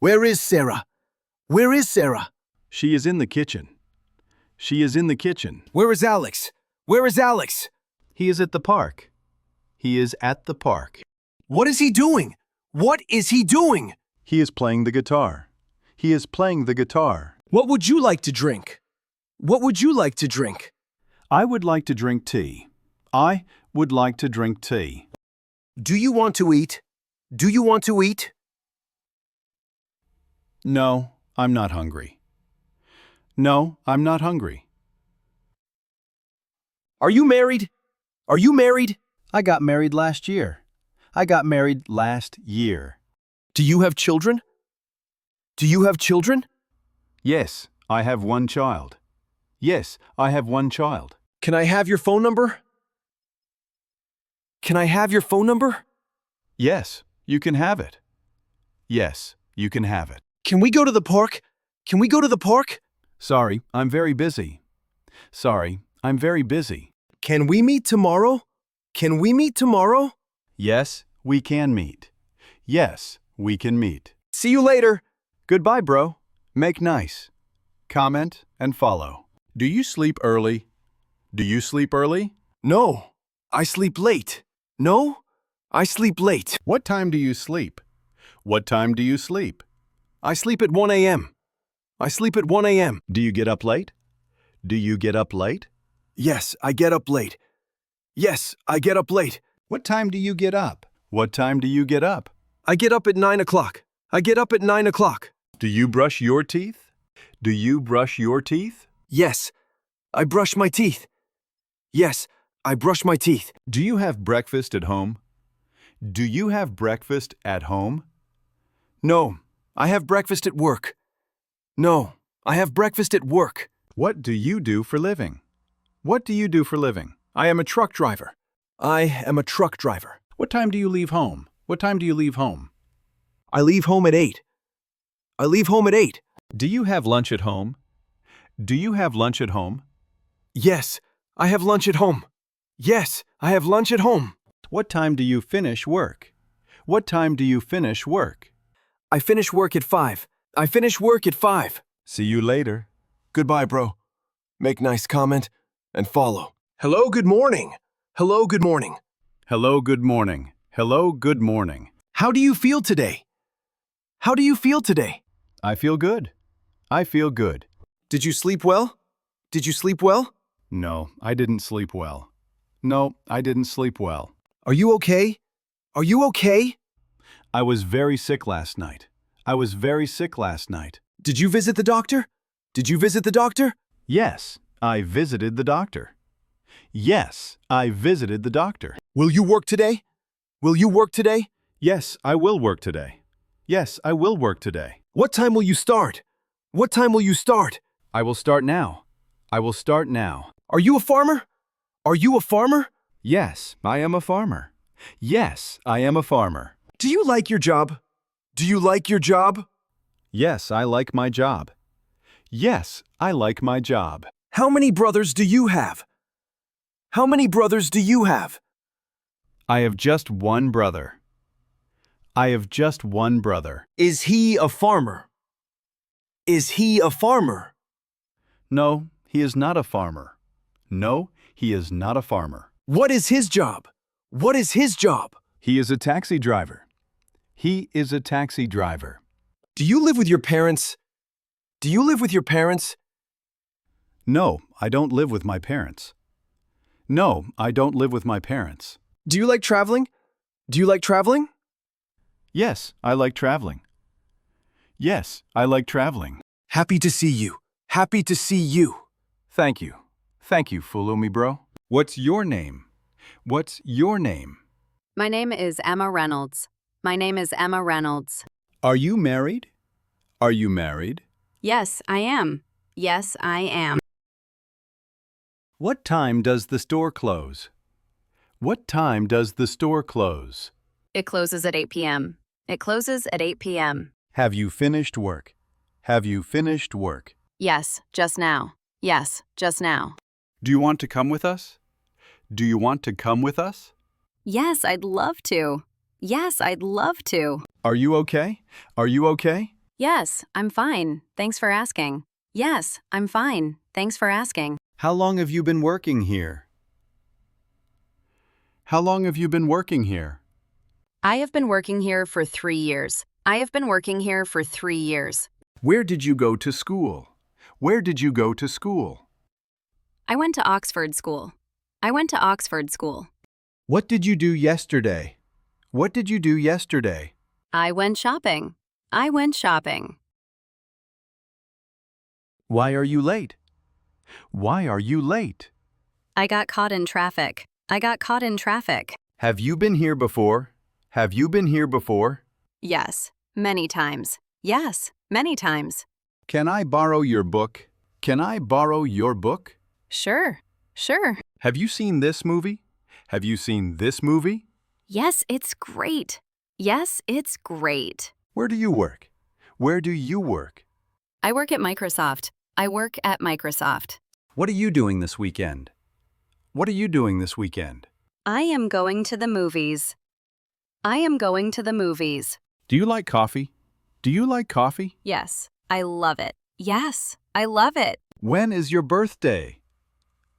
Where is Sarah? Where is Sarah? She is in the kitchen. She is in the kitchen. Where is Alex? Where is Alex? He is at the park. He is at the park. What is he doing? What is he doing? He is playing the guitar. He is playing the guitar. What would you like to drink? What would you like to drink? I would like to drink tea. I would like to drink tea. Do you want to eat? Do you want to eat? No, I'm not hungry. No, I'm not hungry. Are you married? Are you married? I got married last year. I got married last year. Do you have children? Do you have children? Yes, I have one child. Yes, I have one child. Can I have your phone number? Can I have your phone number? Yes, you can have it. Yes, you can have it. Can we go to the park? Can we go to the park? Sorry, I'm very busy. Sorry, I'm very busy. Can we meet tomorrow? Can we meet tomorrow? Yes, we can meet. Yes, we can meet. See you later. Goodbye, bro. Make nice. Comment and follow. Do you sleep early? Do you sleep early? No, I sleep late. No, I sleep late. What time do you sleep? What time do you sleep? I sleep at 1 a.m. I sleep at 1 a.m. Do you get up late? Do you get up late? Yes, I get up late. Yes, I get up late. What time do you get up? What time do you get up? I get up at 9 o'clock. I get up at 9 o'clock. Do you brush your teeth? Do you brush your teeth? Yes, I brush my teeth. Yes, I brush my teeth. Do you have breakfast at home? Do you have breakfast at home? No, I have breakfast at work. No, I have breakfast at work. What do you do for living? What do you do for living? I am a truck driver. I am a truck driver. What time do you leave home? What time do you leave home? I leave home at 8. I leave home at 8. Do you have lunch at home? Do you have lunch at home? Yes, I have lunch at home. Yes, I have lunch at home. What time do you finish work? What time do you finish work? I finish work at 5. I finish work at 5. See you later. Goodbye, bro. Make nice comment and follow. Hello, good morning. Hello, good morning. Hello, good morning. Hello, good morning. How do you feel today? How do you feel today? I feel good. I feel good. Did you sleep well? Did you sleep well? No, I didn't sleep well. No, I didn't sleep well. Are you okay? Are you okay? I was very sick last night. I was very sick last night. Did you visit the doctor? Did you visit the doctor? Yes, I visited the doctor. Yes, I visited the doctor. Will you work today? Will you work today? Yes, I will work today. Yes, I will work today. What time will you start? What time will you start? I will start now. I will start now. Are you a farmer? Are you a farmer? Yes, I am a farmer. Yes, I am a farmer. Do you like your job? Do you like your job? Yes, I like my job. Yes, I like my job. How many brothers do you have? How many brothers do you have? I have just one brother. I have just one brother. Is he a farmer? Is he a farmer? No, he is not a farmer. No, he is not a farmer. What is his job? What is his job? He is a taxi driver. He is a taxi driver. Do you live with your parents? Do you live with your parents? No, I don't live with my parents. No, I don't live with my parents. Do you like traveling? Do you like traveling? Yes, I like traveling. Yes, I like traveling. Happy to see you. Happy to see you. Thank you. Thank you, Fluency bro. What's your name? What's your name? My name is Emma Reynolds. My name is Emma Reynolds. Are you married? Are you married? Yes, I am. Yes, I am. What time does the store close? What time does the store close? It closes at 8 p.m. It closes at 8 p.m. Have you finished work? Have you finished work? Yes, just now. Yes, just now. Do you want to come with us? Do you want to come with us? Yes, I'd love to. Yes, I'd love to. Are you okay? Are you okay? Yes, I'm fine. Thanks for asking. Yes, I'm fine. Thanks for asking. How long have you been working here? How long have you been working here? I have been working here for 3 years. I have been working here for 3 years. Where did you go to school? Where did you go to school? I went to Oxford School. I went to Oxford School. What did you do yesterday? What did you do yesterday? I went shopping. I went shopping. Why are you late? Why are you late? I got caught in traffic. I got caught in traffic. Have you been here before? Have you been here before? Yes, many times. Yes, many times. Can I borrow your book? Can I borrow your book? Sure, sure. Have you seen this movie? Have you seen this movie? Yes, it's great. Yes, it's great. Where do you work? Where do you work? I work at Microsoft. I work at Microsoft. What are you doing this weekend? What are you doing this weekend? I am going to the movies. I am going to the movies. Do you like coffee? Do you like coffee? Yes, I love it. Yes, I love it. When is your birthday?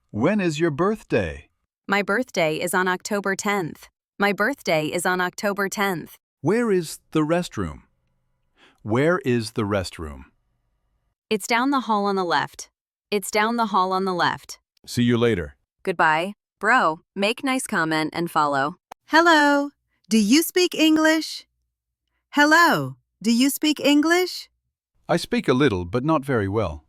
When is your birthday? My birthday is on October 10th. My birthday is on October 10th. Where is the restroom? Where is the restroom? It's down the hall on the left. It's down the hall on the left. See you later. Goodbye. Bro, make nice comment and follow. Hello, do you speak English? Hello, do you speak English? I speak a little, but not very well.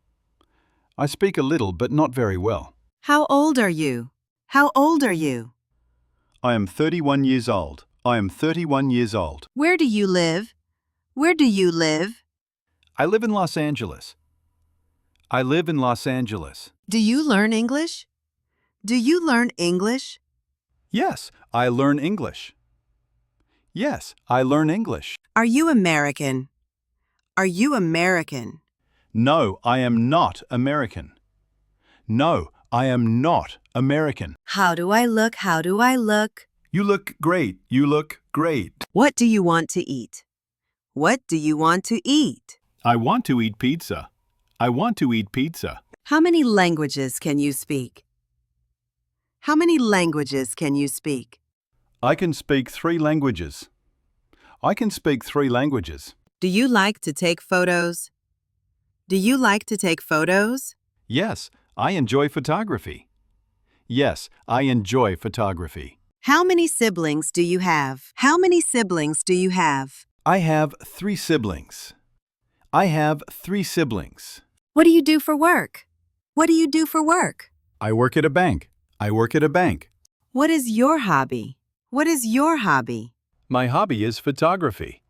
I speak a little, but not very well. How old are you? How old are you? I am 31 years old. I am 31 years old. Where do you live? Where do you live? I live in Los Angeles. I live in Los Angeles. Do you learn English? Do you learn English? Yes, I learn English. Yes, I learn English. Are you American? Are you American? No, I am not American. No, I am not American. How do I look? How do I look? You look great. You look great. What do you want to eat? What do you want to eat? I want to eat pizza. I want to eat pizza. How many languages can you speak? How many languages can you speak? I can speak 3 languages. I can speak 3 languages. Do you like to take photos? Do you like to take photos? Yes, I enjoy photography. Yes, I enjoy photography. How many siblings do you have? How many siblings do you have? I have 3 siblings. I have 3 siblings. What do you do for work? What do you do for work? I work at a bank. I work at a bank. What is your hobby? What is your hobby? My hobby is photography.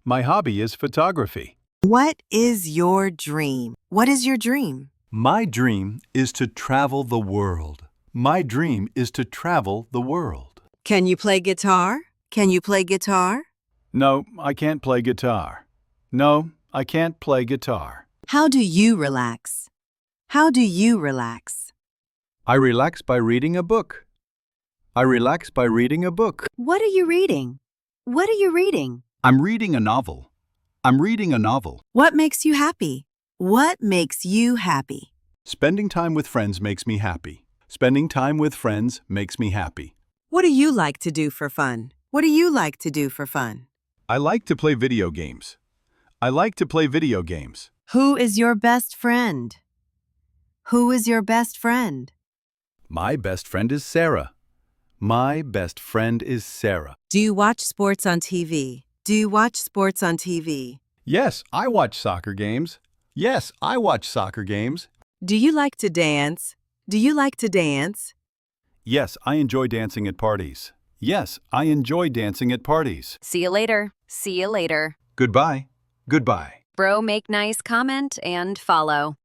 My hobby is photography. What is your dream? What is your dream? My dream is to travel the world. My dream is to travel the world. Can you play guitar? Can you play guitar? No, I can't play guitar. No, I can't play guitar. How do you relax? How do you relax? I relax by reading a book. I relax by reading a book. What are you reading? What are you reading? I'm reading a novel. I'm reading a novel. What makes you happy? What makes you happy? Spending time with friends makes me happy. Spending time with friends makes me happy. What do you like to do for fun? What do you like to do for fun? I like to play video games. I like to play video games. Who is your best friend? Who is your best friend? My best friend is Sarah. My best friend is Sarah. Do you watch sports on TV? Do you watch sports on TV? Yes, I watch soccer games. Yes, I watch soccer games. Do you like to dance? Do you like to dance? Yes, I enjoy dancing at parties. Yes, I enjoy dancing at parties. See you later. See you later. Goodbye. Goodbye. Bro, make nice comment and follow.